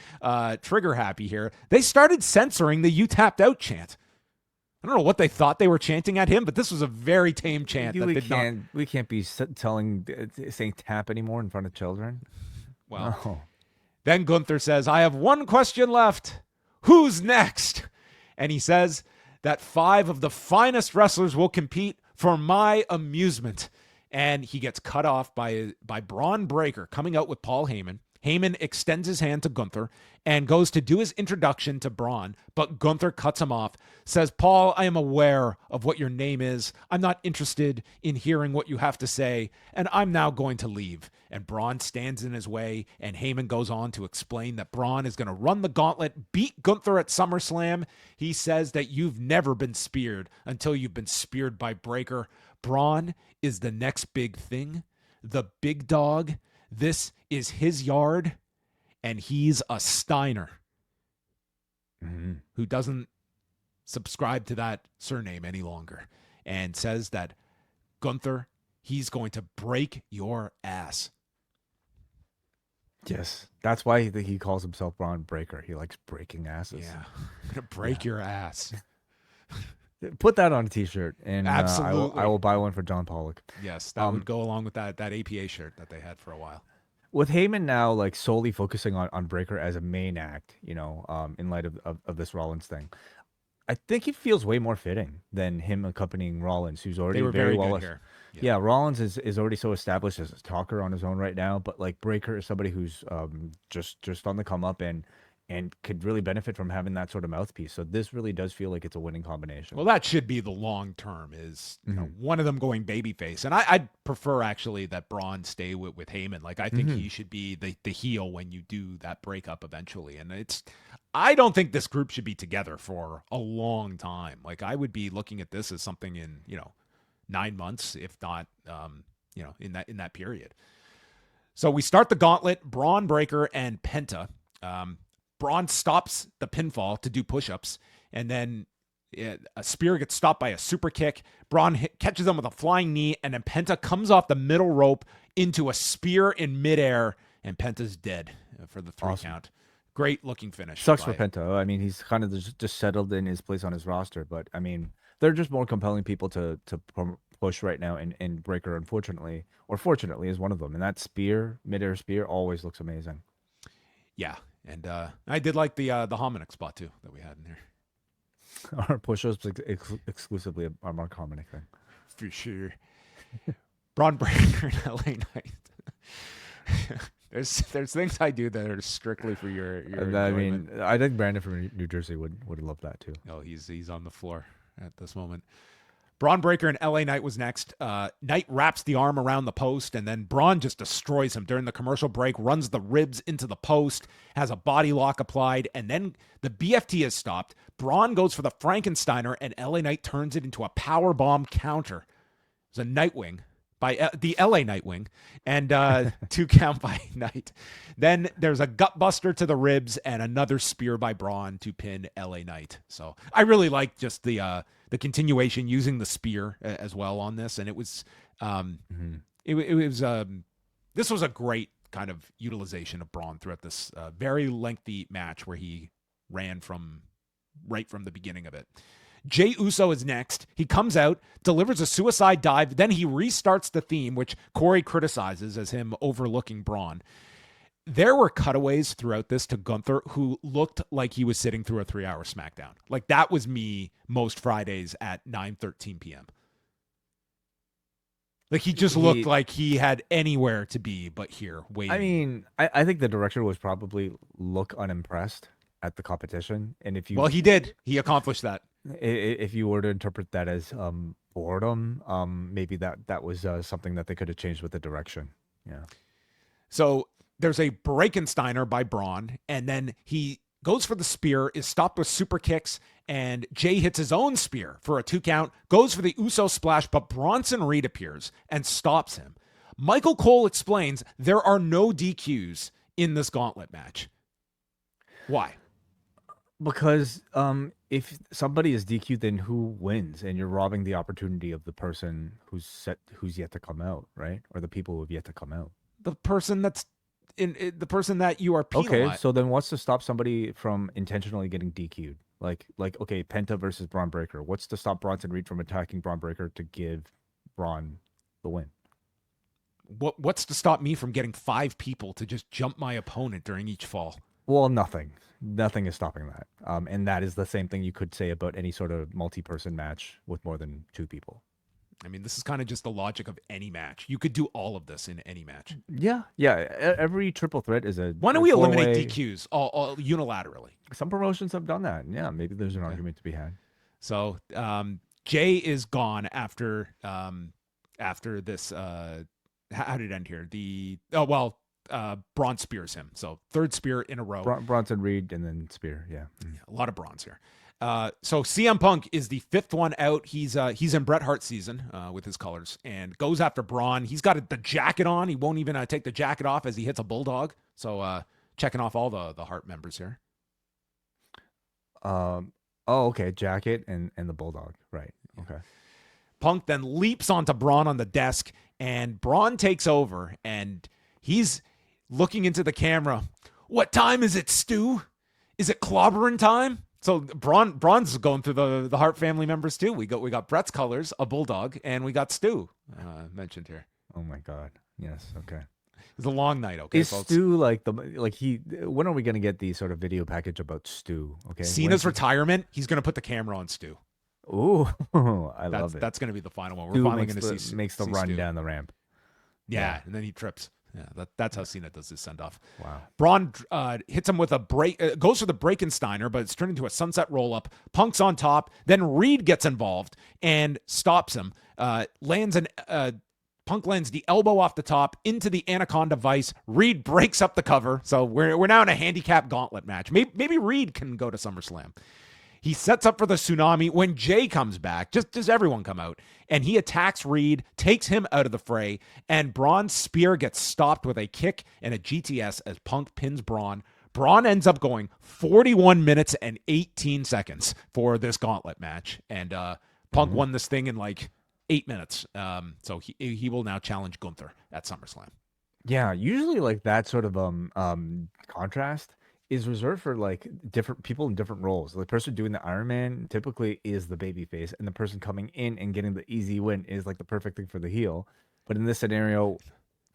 trigger happy here. They started censoring the "You tapped out" chant. I don't know what they thought they were chanting at him, but this was a very tame chant. We can't be saying tap anymore in front of children. Well, no. Then Gunther says, I have one question left. Who's next? And he says that 5 of the finest wrestlers will compete for my amusement. And he gets cut off by Braun Breaker coming out with Paul Heyman. Heyman extends his hand to Gunther and goes to do his introduction to Braun, but Gunther cuts him off, says, Paul, I am aware of what your name is. I'm not interested in hearing what you have to say, and I'm now going to leave. And Braun stands in his way, and Heyman goes on to explain that Braun is going to run the gauntlet, beat Gunther at SummerSlam. He says that you've never been speared until you've been speared by Breaker. Braun is the next big thing, the big dog. This is his yard, and he's a Steiner who doesn't subscribe to that surname any longer and says that Gunther, he's going to break your ass. Yes, that's why he calls himself Braun Breaker. He likes breaking asses. Yeah, I'm going to break your ass. Put that on a t-shirt, and absolutely, I will buy one for John Pollock. Yes, that would go along with that APA shirt that they had for a while. With Heyman now like solely focusing on Breaker as a main act, in light of this Rollins thing, I think he feels way more fitting than him accompanying Rollins, who's already very well here. Yeah, Rollins is already so established as a talker on his own right now, but like Breaker is somebody who's just on the come up, and and could really benefit from having that sort of mouthpiece. So this really does feel like it's a winning combination. Well, that should be the long term is one of them going babyface. And I'd prefer actually that Braun stay with Heyman. Like, I think he should be the heel when you do that breakup eventually. And I don't think this group should be together for a long time. Like, I would be looking at this as something in, 9 months, if not, in that period. So we start the gauntlet, Braun Breaker and Penta. Braun stops the pinfall to do push-ups, and then a spear gets stopped by a super kick. Braun catches him with a flying knee, and then Penta comes off the middle rope into a spear in midair, and Penta's dead for the 3 count. Great looking finish. Sucks for Penta. I mean, he's kind of just settled in his place on his roster, but I mean, they're just more compelling people to push right now, and Breaker, unfortunately, or fortunately, is one of them. And that spear, midair spear, always looks amazing. Yeah. And I did like the Hominic spot, too, that we had in there. Our push-ups exclusively a Mark Hominic thing. For sure. Braun Breaker and LA Knight. There's things I do that are strictly for your I mean, I think Brandon from New Jersey would love that, too. Oh, he's on the floor at this moment. Braun Breaker and LA Knight was next. Knight wraps the arm around the post, and then Braun just destroys him during the commercial break, runs the ribs into the post, has a body lock applied, and then the BFT is stopped. Braun goes for the Frankensteiner, and LA Knight turns it into a power bomb counter. It's a Nightwing by the LA Nightwing, and 2 count by Knight. Then there's a gut buster to the ribs and another spear by Braun to pin LA Knight. So I really like just the continuation using the spear as well on this, and it was this was a great kind of utilization of Braun throughout this very lengthy match where he ran right from the beginning of it. Jey Uso is next. He comes out, delivers a suicide dive, then he restarts the theme, which Corey criticizes as him overlooking Braun. There were cutaways throughout this to Gunther who looked like he was sitting through a 3-hour SmackDown. Like, that was me most Fridays at 9:13 p.m. Like, he just looked like he had anywhere to be but here waiting. I mean, I think the director was probably look unimpressed at the competition. And if you... Well, he did. He accomplished that. If you were to interpret that as boredom, maybe that was something that they could have changed with the direction. Yeah. So there's a Breakensteiner by Braun, and then he goes for the spear, is stopped with super kicks, and Jay hits his own spear for a 2 count, goes for the Uso splash, but Bronson Reed appears and stops him. Michael Cole explains there are no DQs in this gauntlet match. Why? Because if somebody is DQ'd, then who wins? And you're robbing the opportunity of the person who's yet to come out, right? Or the people who have yet to come out. The person that's the person that you are penalized. Okay, so then what's to stop somebody from intentionally getting DQ'd? Like okay, Penta versus Braun Breaker. What's to stop Bronson Reed from attacking Braun Breaker to give Braun the win? What's to stop me from getting 5 people to just jump my opponent during each fall? Well, nothing. Nothing is stopping that. And that is the same thing you could say about any sort of multi-person match with more than 2 people. I mean, this is kind of just the logic of any match. You could do all of this in any match. Yeah. Every triple threat is a... Why don't we eliminate DQs all unilaterally? Some promotions have done that. Yeah, maybe there's an argument to be had. So Jay is gone after this. How did it end here? Braun spears him. So 3rd spear in a row. Bronson Reed and then spear. Yeah. A lot of bronze here. So CM Punk is the 5th one out. He's in Bret Hart season with his colors and goes after Braun. He's got the jacket on. He won't even take the jacket off as he hits a bulldog. So checking off all the Hart members here. Okay. Jacket and the bulldog. Right. Okay. Punk then leaps onto Braun on the desk, and Braun takes over, and he's looking into the camera. What time is it, Stu? Is it clobbering time? So Braun's going through the Hart family members too. We got Brett's colors, a bulldog, and we got Stu mentioned here. Oh my God. Yes. Okay. It's a long night. Okay. Is folks. Stu when are we going to get the sort of video package about Stu? Okay. Cena's retirement. He's going to put the camera on Stu. Ooh, I love it. That's going to be the final one. Stu We're finally going to makes the run Stu down the ramp. Yeah. And then he trips. Yeah, that's how Cena does his send-off. Wow. Braun hits him with a break, goes for the Breakensteiner, but it's turned into a sunset roll-up. Punk's on top. Then Reed gets involved and stops him. Punk lands the elbow off the top into the Anaconda Vice. Reed breaks up the cover. So we're now in a handicap gauntlet match. Maybe Reed can go to SummerSlam. He sets up for the tsunami. When Jay comes back, just does everyone come out, and he attacks Reed, takes him out of the fray, and Braun's spear gets stopped with a kick and a GTS as Punk pins Braun. Braun ends up going 41 minutes and 18 seconds for this gauntlet match, and Punk won this thing in like 8 minutes. So he will now challenge Gunther at SummerSlam. Yeah, usually like that sort of contrast is reserved for like different people in different roles. The person doing the Iron Man typically is the babyface, and the person coming in and getting the easy win is like the perfect thing for the heel. But in this scenario,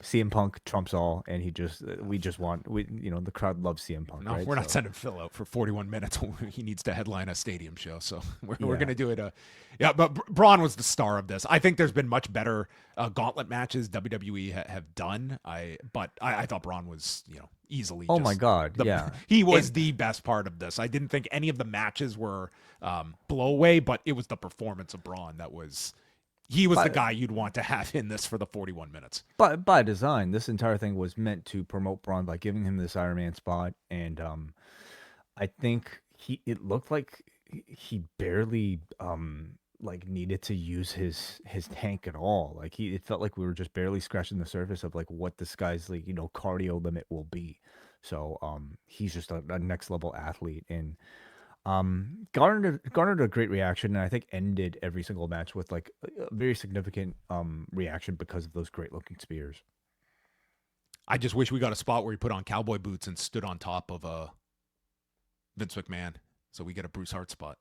CM Punk trumps all, and the crowd loves CM Punk. No, right? we're not sending Phil out for 41 minutes. He needs to headline a stadium show, so we're going to do it. But Braun was the star of this. I think there's been much better gauntlet matches WWE have done. But I thought Braun was easily. Oh my God! He was the best part of this. I didn't think any of the matches were blowaway, but it was the performance of Braun that was. He was the guy you'd want to have in this for the 41 minutes. But by design, this entire thing was meant to promote Braun by giving him this Iron Man spot, and I think it looked like he barely needed to use his tank at all. Like it felt like we were just barely scratching the surface of like what this guy's cardio limit will be. So he's just a next level athlete, and garnered a great reaction, and I think ended every single match with like a very significant reaction because of those great looking spears. I just wish we got a spot where he put on cowboy boots and stood on top of Vince McMahon, so we get a Bruce Hart spot.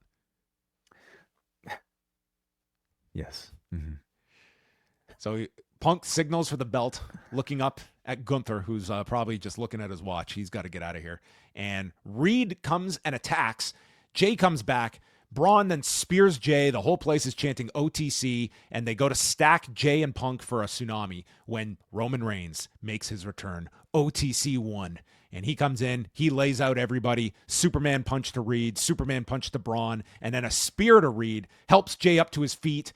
Yes. Mm-hmm. So Punk signals for the belt, looking up at Gunther, who's probably just looking at his watch. He's got to get out of here. And Reed comes and attacks. Jay comes back. Braun then spears Jay. The whole place is chanting OTC, and they go to stack Jay and Punk for a tsunami when Roman Reigns makes his return. OTC 1. And he comes in. He lays out everybody. Superman punch to Reed. Superman punch to Braun. And then a spear to Reed. Helps Jay up to his feet.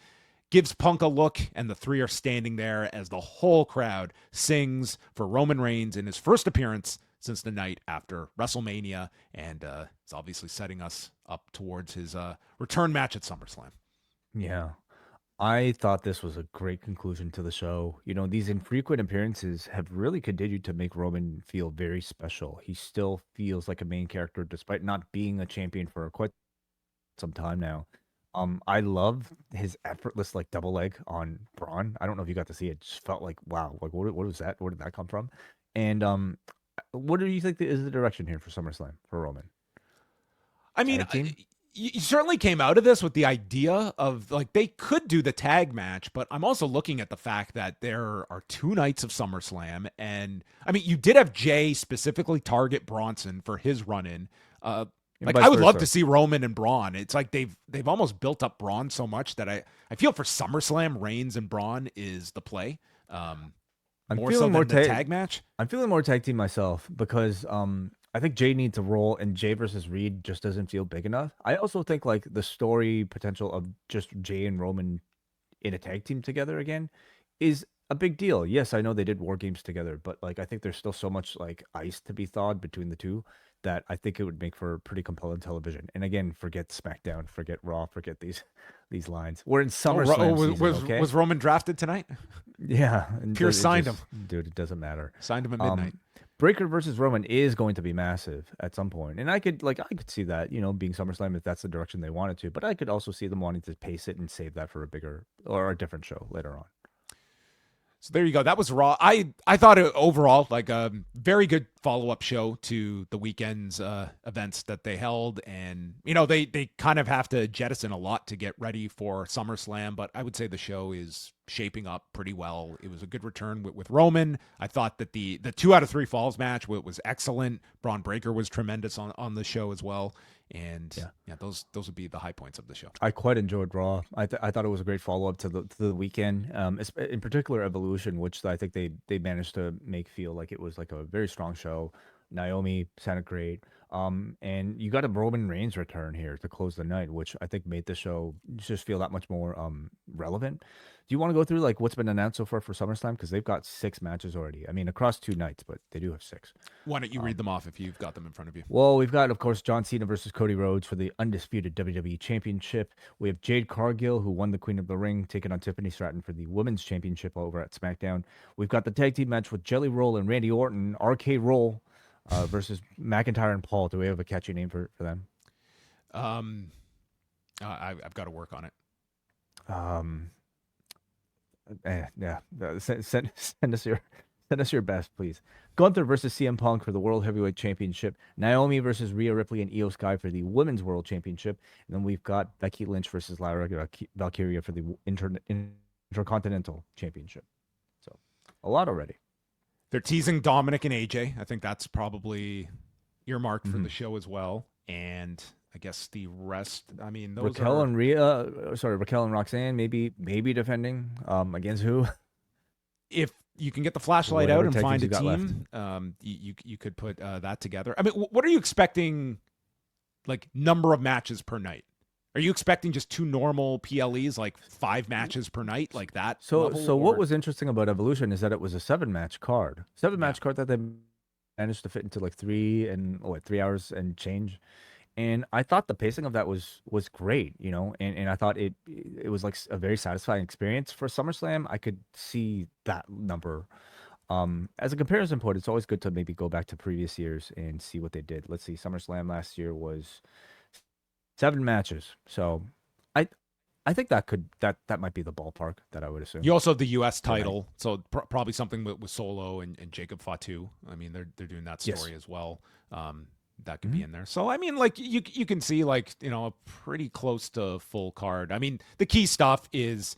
Gives Punk a look, and the three are standing there as the whole crowd sings for Roman Reigns in his first appearance since the night after WrestleMania, and it's obviously setting us up towards his return match at SummerSlam. Yeah, I thought this was a great conclusion to the show. These infrequent appearances have really continued to make Roman feel very special. He still feels like a main character despite not being a champion for quite some time now. I love his effortless double leg on Braun. I don't know if you got to see it. Just felt like, wow, like what was that? Where did that come from? And what do you think is the direction here for SummerSlam for Roman? I mean, you certainly came out of this with the idea of they could do the tag match, but I'm also looking at the fact that there are 2 nights of SummerSlam, and I mean, you did have Jay specifically target Bronson for his run-in. I would love to see Roman and Braun. It's like they've almost built up Braun so much that I feel for SummerSlam, Reigns and Braun is the play. I'm more feeling so than the tag match. I'm feeling more tag team myself because I think Jay needs a role, and Jay versus Reed just doesn't feel big enough. I also think the story potential of just Jay and Roman in a tag team together again is a big deal. Yes, I know they did War Games together, but I think there's still so much ice to be thawed between the two that I think it would make for pretty compelling television. And again, forget SmackDown, forget Raw, forget these lines. We're in SummerSlam season, was Roman drafted tonight? Yeah. Pierce signed him. Dude, it doesn't matter. Signed him at midnight. Breaker versus Roman is going to be massive at some point. And I could see that, being SummerSlam if that's the direction they wanted to. But I could also see them wanting to pace it and save that for a bigger or a different show later on. So there you go. That was Raw. I thought it overall a very good follow-up show to the weekend's events that they held, and they kind of have to jettison a lot to get ready for SummerSlam, but I would say the show is shaping up pretty well. It was a good return with Roman. I thought that the 2 out of 3 falls match was excellent. Braun Breaker was tremendous on the show as well. And those would be the high points of the show. I quite enjoyed Raw. I thought it was a great follow up to the weekend. In particular, Evolution, which I think they managed to make feel like it was like a very strong show. Naomi sounded great. And you got a Roman Reigns return here to close the night, which I think made the show just feel that much more relevant. Do you want to go through like what's been announced so far for SummerSlam? Because they've got 6 matches already. I mean, across 2 nights, but they do have 6. Why don't you read them off if you've got them in front of you? Well, we've got, of course, John Cena versus Cody Rhodes for the undisputed WWE Championship. We have Jade Cargill, who won the Queen of the Ring, taking on Tiffany Stratton for the Women's Championship over at SmackDown. We've got the tag team match with Jelly Roll and Randy Orton, RK Roll, versus McIntyre and Paul. Do we have a catchy name for them? I've got to work on it. Send us your best, please. Gunther versus CM Punk for the World Heavyweight Championship. Naomi versus Rhea Ripley and Io Sky for the Women's World Championship. And then we've got Becky Lynch versus Lyra Valkyria for the Intercontinental Championship. So a lot already. They're teasing Dominic and AJ. I think that's probably earmarked for the show as well. And I guess the rest, I mean, those Raquel and Roxanne, maybe defending against who? If you can get the flashlight out and find a team, you could put that together. I mean, what are you expecting, like, number of matches per night? Are you expecting just 2 normal PLEs, like 5 matches per night, like that? So what was interesting about Evolution is that it was a 7-match card. 7-match card that they managed to fit into like 3 hours and change. And I thought the pacing of that was great, and I thought it was like a very satisfying experience for SummerSlam. I could see that number. As a comparison point, it's always good to maybe go back to previous years and see what they did. Let's see, SummerSlam last year was 7 matches. So I think that might be the ballpark that I would assume. You also have the U.S. title, so probably something with Solo and Jacob Fatu. I mean, they're doing that story as well. That could be in there. So, I mean, like, you can see, like, a pretty close to full card. I mean, the key stuff is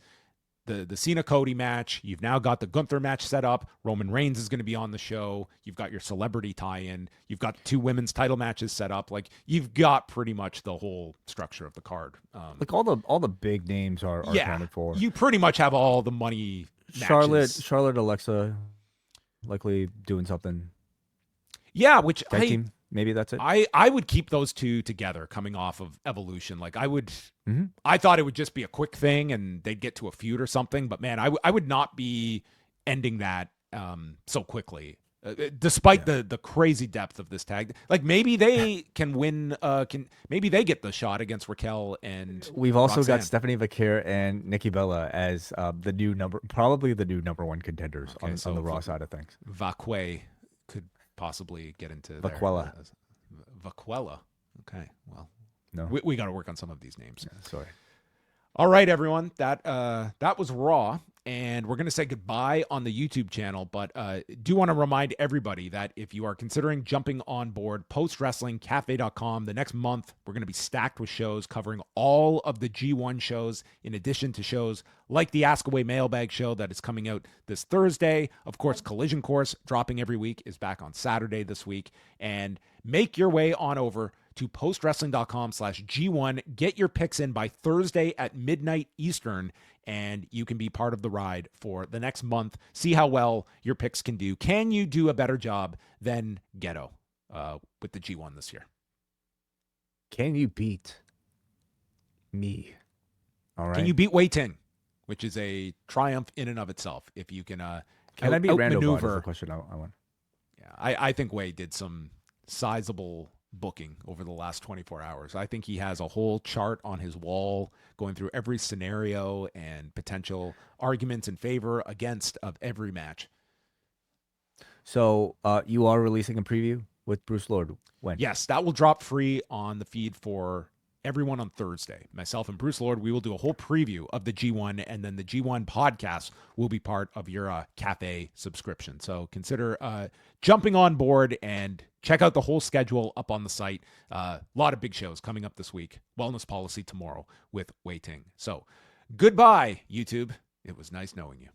the Cena-Cody match. You've now got the Gunther match set up. Roman Reigns is going to be on the show. You've got your celebrity tie-in. You've got 2 women's title matches set up. Like, you've got pretty much the whole structure of the card. Like, all the big names are accounted for. You pretty much have all the money matches. Charlotte, Alexa, likely doing something. Yeah, which team. Maybe that's it. I would keep those 2 together coming off of Evolution. Like, I thought it would just be a quick thing and they'd get to a feud or something. But, man, I would not be ending that so quickly, despite the crazy depth of this tag. Like, maybe they can win. Maybe they get the shot against Raquel and we've also Roxanne. got Stephanie Vaquer and Nikki Bella as the new number 1 contenders on the Raw side of things. Vaquer could possibly get into Vaquella. Vaquella. Okay, well, no, we got to work on some of these names. Yeah, sorry. All right, everyone. That was Raw, and we're going to say goodbye on the YouTube channel, but do want to remind everybody that if you are considering jumping on board postwrestlingcafe.com, the next month we're going to be stacked with shows covering all of the G1 shows, in addition to shows like the ASK-A-WAI Mailbag show that is coming out this Thursday. Of course, Collision Course, dropping every week, is back on Saturday this week. And make your way on over to postwrestling.com/G1. Get your picks in by Thursday at midnight Eastern, and you can be part of the ride for the next month. See how well your picks can do. Can you do a better job than Ghetto with the G1 this year? Can you beat me? All right. Can you beat Wei Ting, which is a triumph in and of itself? If you can I beat Randall? That's the question I want. Yeah, I think Wei did some sizable booking over the last 24 hours. I think he has a whole chart on his wall going through every scenario and potential arguments in favor, against of every match. So you are releasing a preview with Bruce Lord when? Yes, that will drop free on the feed for everyone on Thursday. Myself and Bruce Lord, we will do a whole preview of the G1, and then the G1 podcast will be part of your Café subscription. So consider jumping on board and check out the whole schedule up on the site. A lot of big shows coming up this week. Wellness Policy tomorrow with Wei Ting. So goodbye, YouTube. It was nice knowing you.